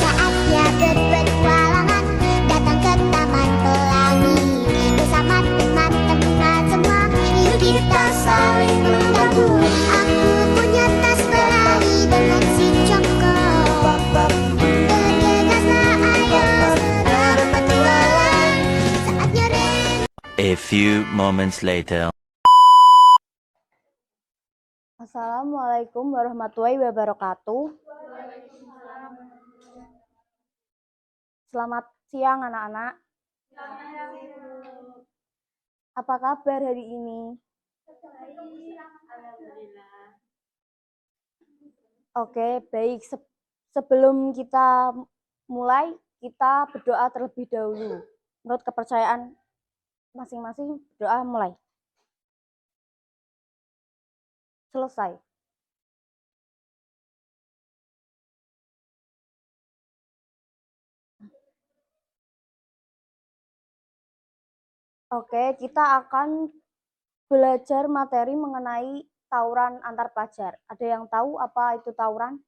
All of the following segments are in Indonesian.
Saatnya berpetualangan, datang ke Taman Pelangi. Bersama teman-teman semua, yuk kita saling membantu. Aku punya tas berlari dengan si Joko. Bergegaslah ayo berpetualang. Saatnya A few moments later. Assalamualaikum warahmatullahi wabarakatuh. Selamat siang anak-anak. Apa kabar hari ini? Oke, baik. Sebelum kita mulai, kita berdoa terlebih dahulu. Menurut kepercayaan masing-masing, doa mulai. Selesai. Oke, kita akan belajar materi mengenai tawuran antar pelajar. Ada yang tahu apa itu tawuran?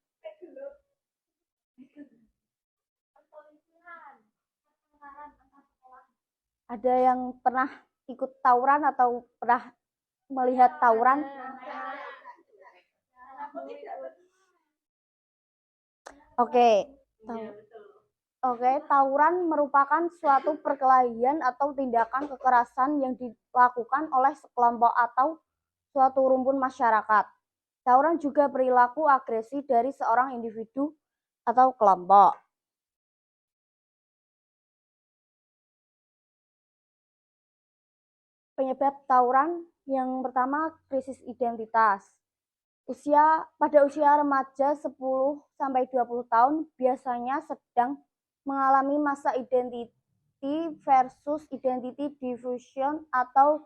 Ada yang pernah ikut tawuran atau pernah melihat tawuran? Oke, tawuran merupakan suatu perkelahian atau tindakan kekerasan yang dilakukan oleh sekelompok atau suatu rumpun masyarakat. Tawuran juga perilaku agresi dari seorang individu atau kelompok. Penyebab tawuran yang pertama, krisis identitas. Pada usia remaja 10-20 tahun biasanya sedang mengalami masa identity versus identity diffusion atau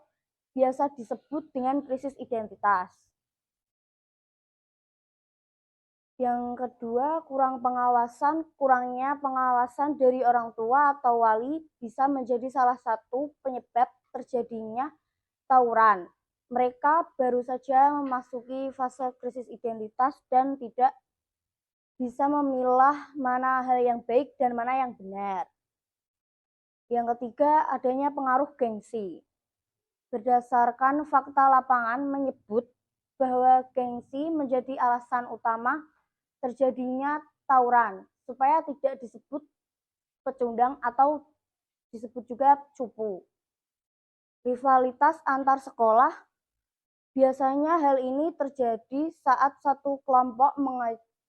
biasa disebut dengan krisis identitas. Yang kedua, kurangnya pengawasan dari orang tua atau wali bisa menjadi salah satu penyebab terjadinya tawuran. Mereka baru saja memasuki fase krisis identitas dan tidak bisa memilah mana hal yang baik dan mana yang benar. Yang ketiga, adanya pengaruh gengsi. Berdasarkan fakta lapangan menyebut bahwa gengsi menjadi alasan utama terjadinya tawuran, supaya tidak disebut pecundang atau disebut juga cupu. Rivalitas antar sekolah. Biasanya hal ini terjadi saat satu kelompok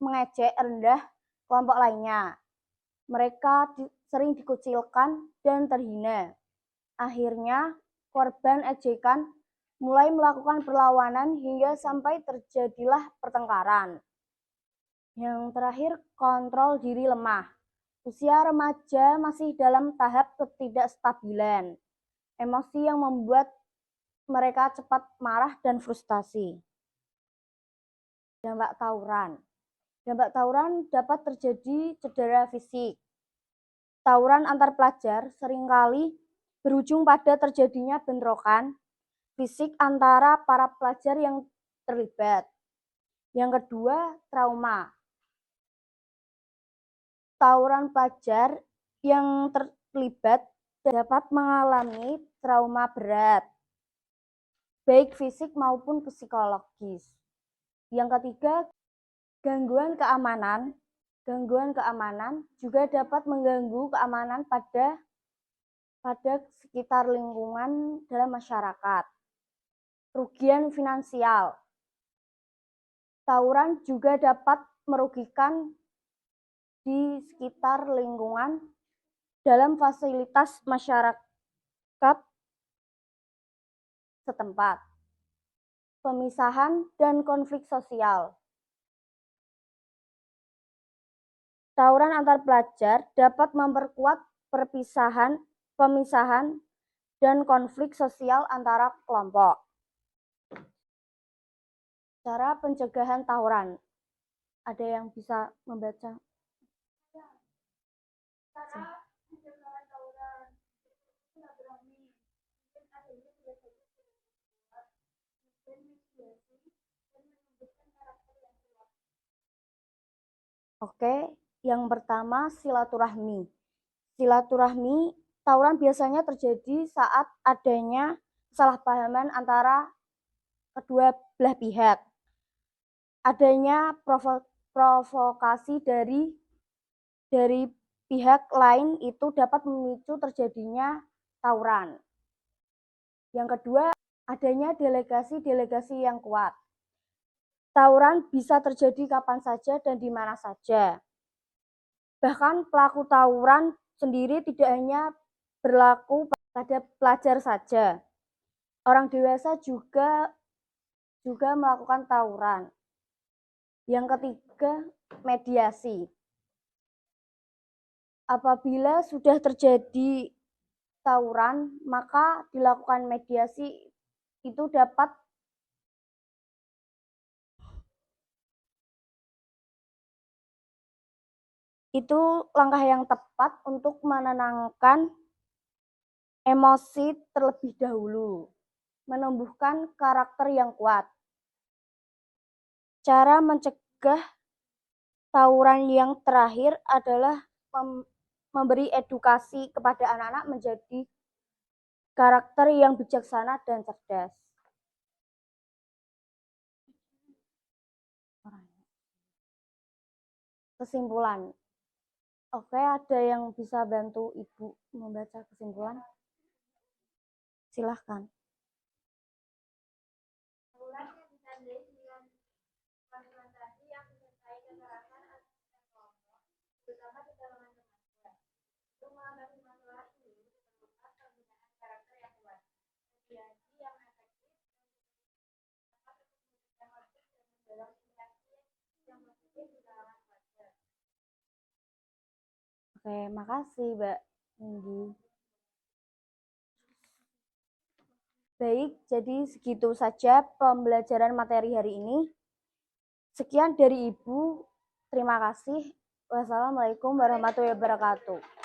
mengejek rendah kelompok lainnya. Mereka sering dikucilkan dan terhina. Akhirnya, korban ejekan mulai melakukan perlawanan hingga sampai terjadilah pertengkaran. Yang terakhir, kontrol diri lemah. Usia remaja masih dalam tahap ketidakstabilan. Emosi yang membuat mereka cepat marah dan frustasi. Dampak tawuran. Dampak tawuran dapat terjadi cedera fisik. Tawuran antar pelajar seringkali berujung pada terjadinya bentrokan fisik antara para pelajar yang terlibat. Yang kedua, trauma. Tawuran pelajar yang terlibat dapat mengalami trauma berat, baik fisik maupun psikologis. Yang ketiga, gangguan keamanan. Gangguan keamanan juga dapat mengganggu keamanan pada sekitar lingkungan dalam masyarakat. Kerugian finansial. Tawuran juga dapat merugikan di sekitar lingkungan dalam fasilitas masyarakat setempat. Pemisahan dan konflik sosial. Tawuran antar pelajar dapat memperkuat pemisahan, dan konflik sosial antara kelompok. Cara pencegahan tawuran. Ada yang bisa membaca? Oke, yang pertama silaturahmi. Silaturahmi, tawuran biasanya terjadi saat adanya kesalahpahaman antara kedua belah pihak. Adanya provokasi dari pihak lain itu dapat memicu terjadinya tawuran. Yang kedua, adanya delegasi-delegasi yang kuat. Tawuran bisa terjadi kapan saja dan di mana saja. Bahkan pelaku tawuran sendiri tidak hanya berlaku pada pelajar saja. Orang dewasa juga melakukan tawuran. Yang ketiga, mediasi. Apabila sudah terjadi tawuran, maka dilakukan mediasi itu dapat itu langkah yang tepat untuk menenangkan emosi terlebih dahulu, menumbuhkan karakter yang kuat. Cara mencegah tawuran yang terakhir adalah memberi edukasi kepada anak-anak menjadi karakter yang bijaksana dan cerdas. Kesimpulan. Oke, ada yang bisa bantu Ibu membaca kesimpulan? Silahkan. Oke, makasih Mbak Nindi. Baik, jadi segitu saja pembelajaran materi hari ini. Sekian dari Ibu. Terima kasih. Wassalamualaikum warahmatullahi wabarakatuh.